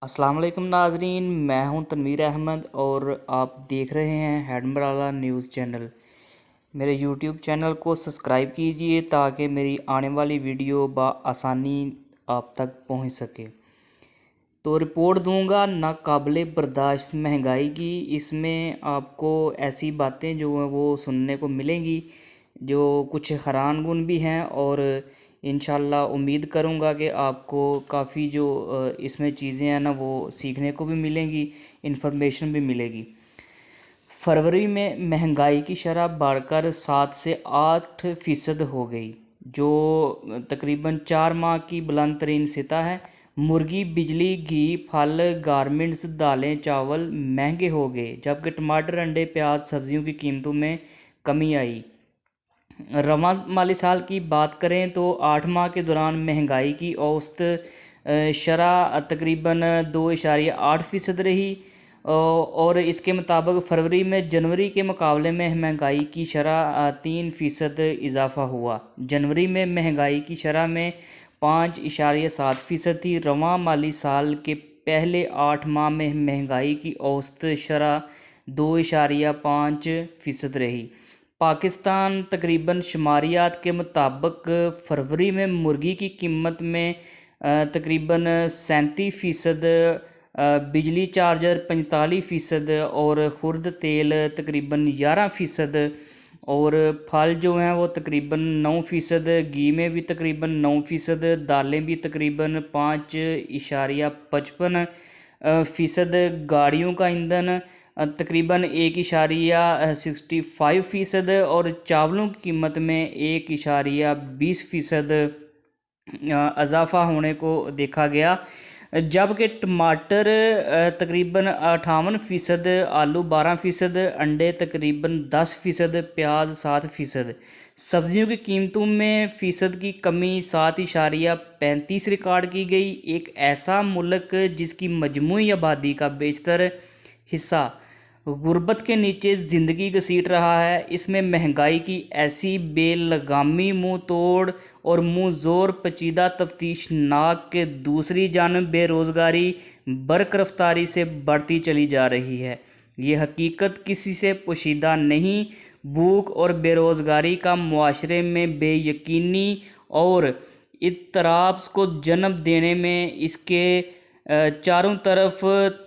अस्सलाम वालेकुम नाजरीन, मैं हूं तनवीर अहमद और आप देख रहे हैं हैडमराला न्यूज़ चैनल। मेरे यूट्यूब चैनल को सब्सक्राइब कीजिए ताकि मेरी आने वाली वीडियो आसानी आप तक पहुंच सके। तो रिपोर्ट दूंगा नाकाबिले बर्दाश्त महंगाई की। इसमें आपको ऐसी बातें जो हैं वो सुनने को मिलेंगी जो कुछ हैरानकुन भी हैं, और इंशाल्लाह उम्मीद करूंगा कि आपको काफ़ी जो इसमें चीज़ें हैं ना वो सीखने को भी मिलेंगी, इन्फॉर्मेशन भी मिलेगी। फरवरी में महंगाई की शरह बढ़कर 7 से 8% हो गई, जो तकरीबन 4 माह की बुलंद तरीन सतह है। मुर्गी, बिजली, घी, फल, गारमेंट्स, दालें, चावल महंगे हो गए, जबकि टमाटर, अंडे, प्याज, सब्जियों की कीमतों में कमी आई। रवां माली साल की बात करें तो 8 माह के दौरान महंगाई की औसत शरह तकरीबन 2.8% रही, और इसके मुताबिक फरवरी में जनवरी के मुकाबले में महंगाई की शरह 3% इजाफ़ा हुआ। जनवरी में महंगाई की शरह में 5.7% थी। रवां माली साल के पहले 8 माह में महंगाई की औसत शरह 2.5% रही। पाकिस्तान तकरीबन शुमारियात के मुताबिक फरवरी में मुर्गी की कीमत में तकरीबन 37%, बिजली चार्जर 45% और खुर्द तेल तकरीबन 11%, और फल जो हैं वो तकरीबन 9%, घी में भी तकरीबन 9%, दालें भी तकरीबन 5.55%, गाड़ियों का ईंधन तकरीबन 1.65%, और चावलों की कीमत में 1.20% इजाफ़ा होने को देखा गया, जबकि टमाटर तकरीबन 58%, आलू 12%, अंडे तकरीबन 10%, प्याज 7%। सब्जियों की कीमतों में फ़ीसद की कमी 7.35 रिकॉर्ड की गई। एक ऐसा मुल्क जिसकी मजमूई आबादी का बेशतर हिस्सा गुर्बत के नीचे ज़िंदगी घसीट रहा है, इसमें महंगाई की ऐसी बेलगामी, मुंह तोड़ और मुंह ज़ोर पेचीदा तफ्तीशनाक के दूसरी जानब बेरोज़गारी बरक़ रफ्तारी से बढ़ती चली जा रही है। ये हकीकत किसी से पोशीदा नहीं। भूख और बेरोज़गारी का मुआशरे में बेयकीनी और इत्तराब को जन्म देने में, इसके चारों तरफ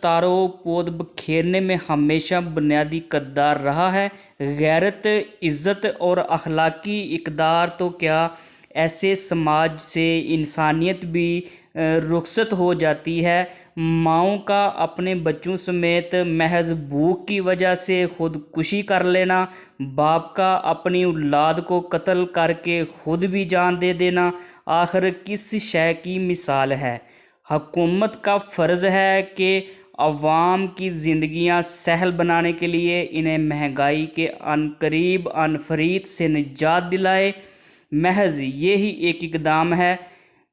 तारो पोद बखेरने में हमेशा बुनियादी किरदार रहा है। गैरत, इज़्ज़त और अखलाकी इक़दार तो क्या, ऐसे समाज से इंसानियत भी रुखसत हो जाती है। माँओं का अपने बच्चों समेत महज भूख की वजह से खुदकुशी कर लेना, बाप का अपनी औलाद को कत्ल करके खुद भी जान दे देना, आखिर किस शय की मिसाल है। हुकूमत का फ़र्ज़ है कि अवाम की ज़िंदगियां सहल बनाने के लिए इन्हें महंगाई के अनकरीब अनफरीत से निजात दिलाए। महज यही एक इक़दाम है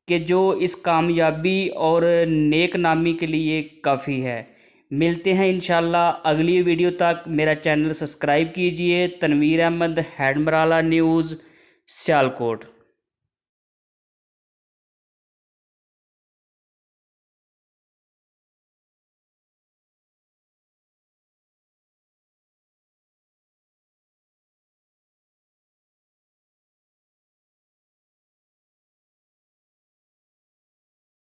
कि जो इस कामयाबी और नेक नामी के लिए काफ़ी है। मिलते हैं इंशाल्लाह अगली वीडियो तक। मेरा चैनल सब्सक्राइब कीजिए। तनवीर अहमद, हैडमराला न्यूज़, सियालकोट।